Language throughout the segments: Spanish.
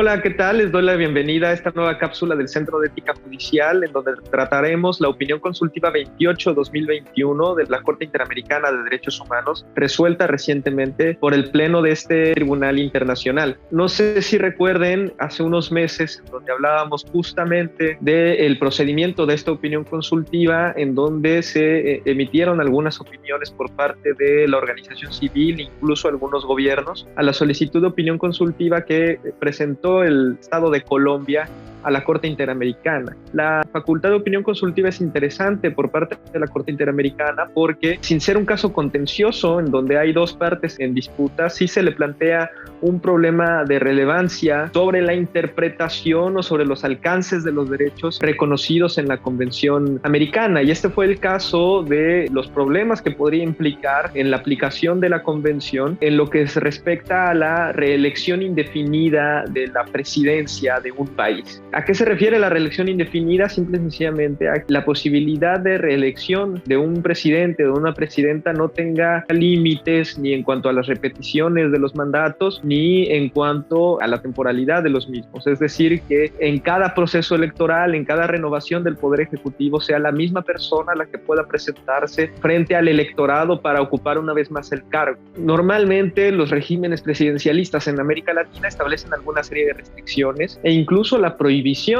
Hola, ¿qué tal? Les doy la bienvenida a esta nueva cápsula del Centro de Ética Judicial, en donde trataremos la opinión consultiva 28/2021 de la Corte Interamericana de Derechos Humanos, resuelta recientemente por el Pleno de este Tribunal Internacional. No sé si recuerden, hace unos meses, donde hablábamos justamente del procedimiento de esta opinión consultiva, en donde se emitieron algunas opiniones por parte de la organización civil, incluso algunos gobiernos, a la solicitud de opinión consultiva que presentó el Estado de Colombia a la Corte Interamericana. La facultad de opinión consultiva es interesante por parte de la Corte Interamericana porque, sin ser un caso contencioso en donde hay dos partes en disputa, sí se le plantea un problema de relevancia sobre la interpretación o sobre los alcances de los derechos reconocidos en la Convención Americana. Y este fue el caso de los problemas que podría implicar en la aplicación de la Convención en lo que se respecta a la reelección indefinida de la presidencia de un país. ¿A qué se refiere la reelección indefinida? Simple y sencillamente a la posibilidad de reelección de un presidente o de una presidenta no tenga límites ni en cuanto a las repeticiones de los mandatos ni en cuanto a la temporalidad de los mismos. Es decir, que en cada proceso electoral, en cada renovación del Poder Ejecutivo, sea la misma persona la que pueda presentarse frente al electorado para ocupar una vez más el cargo. Normalmente los regímenes presidencialistas en América Latina establecen alguna serie de restricciones e incluso la prohibición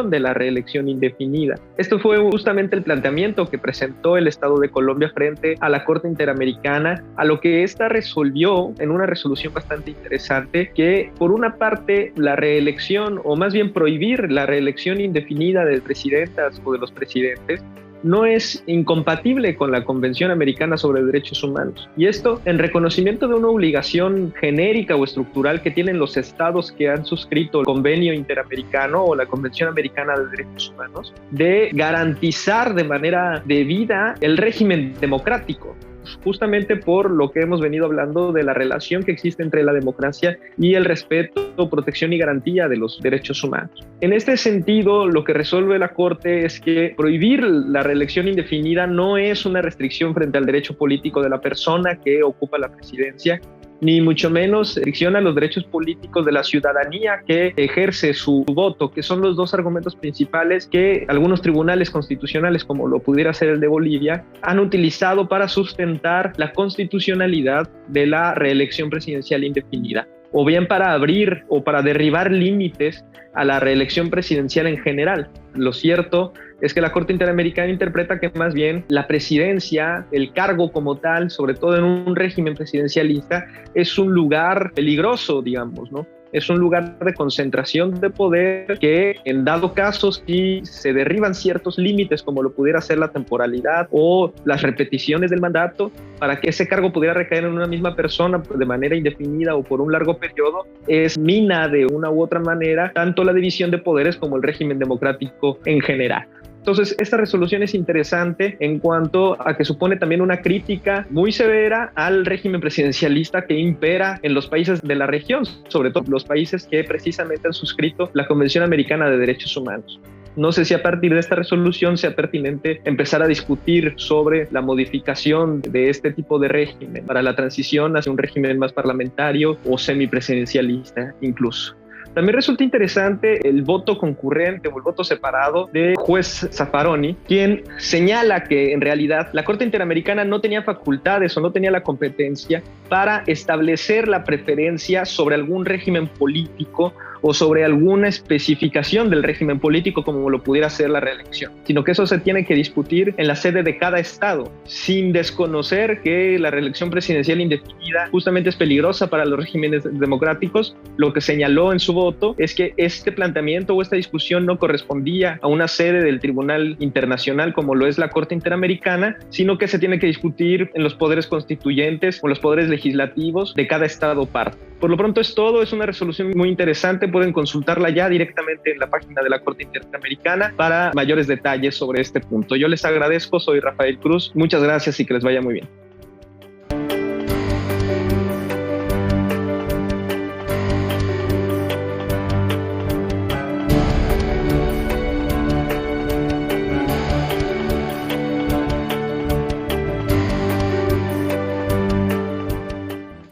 de la reelección indefinida. Esto fue justamente el planteamiento que presentó el Estado de Colombia frente a la Corte Interamericana, a lo que ésta resolvió en una resolución bastante interesante que, por una parte, la reelección, o más bien prohibir la reelección indefinida de presidentas o de los presidentes, no es incompatible con la Convención Americana sobre Derechos Humanos. Y esto en reconocimiento de una obligación genérica o estructural que tienen los estados que han suscrito el Convenio Interamericano o la Convención Americana de Derechos Humanos de garantizar de manera debida el régimen democrático, justamente por lo que hemos venido hablando de la relación que existe entre la democracia y el respeto, protección y garantía de los derechos humanos. En este sentido, lo que resuelve la Corte es que prohibir la reelección indefinida no es una restricción frente al derecho político de la persona que ocupa la presidencia, ni mucho menos restricciona los derechos políticos de la ciudadanía que ejerce su voto, que son los dos argumentos principales que algunos tribunales constitucionales, como lo pudiera ser el de Bolivia, han utilizado para sustentar la constitucionalidad de la reelección presidencial indefinida, o bien para abrir o para derribar límites a la reelección presidencial en general. Lo cierto es que la Corte Interamericana interpreta que más bien la presidencia, el cargo como tal, sobre todo en un régimen presidencialista, es un lugar peligroso, digamos, ¿no? Es un lugar de concentración de poder que, en dado caso, si se derriban ciertos límites, como lo pudiera ser la temporalidad o las repeticiones del mandato, para que ese cargo pudiera recaer en una misma persona de manera indefinida o por un largo periodo, es mina de una u otra manera tanto la división de poderes como el régimen democrático en general. Entonces, esta resolución es interesante en cuanto a que supone también una crítica muy severa al régimen presidencialista que impera en los países de la región, sobre todo los países que precisamente han suscrito la Convención Americana de Derechos Humanos. No sé si a partir de esta resolución sea pertinente empezar a discutir sobre la modificación de este tipo de régimen para la transición hacia un régimen más parlamentario o semipresidencialista incluso. También resulta interesante el voto concurrente o el voto separado de juez Zaffaroni, quien señala que en realidad la Corte Interamericana no tenía facultades o no tenía la competencia para establecer la preferencia sobre algún régimen político o sobre alguna especificación del régimen político como lo pudiera ser la reelección, sino que eso se tiene que discutir en la sede de cada estado, sin desconocer que la reelección presidencial indefinida justamente es peligrosa para los regímenes democráticos. Lo que señaló en su voto es que este planteamiento o esta discusión no correspondía a una sede del Tribunal Internacional como lo es la Corte Interamericana, sino que se tiene que discutir en los poderes constituyentes o los poderes legislativos de cada estado parte. Por lo pronto es todo, es una resolución muy interesante, pueden consultarla ya directamente en la página de la Corte Interamericana para mayores detalles sobre este punto. Yo les agradezco, soy Rafael Cruz, muchas gracias y que les vaya muy bien.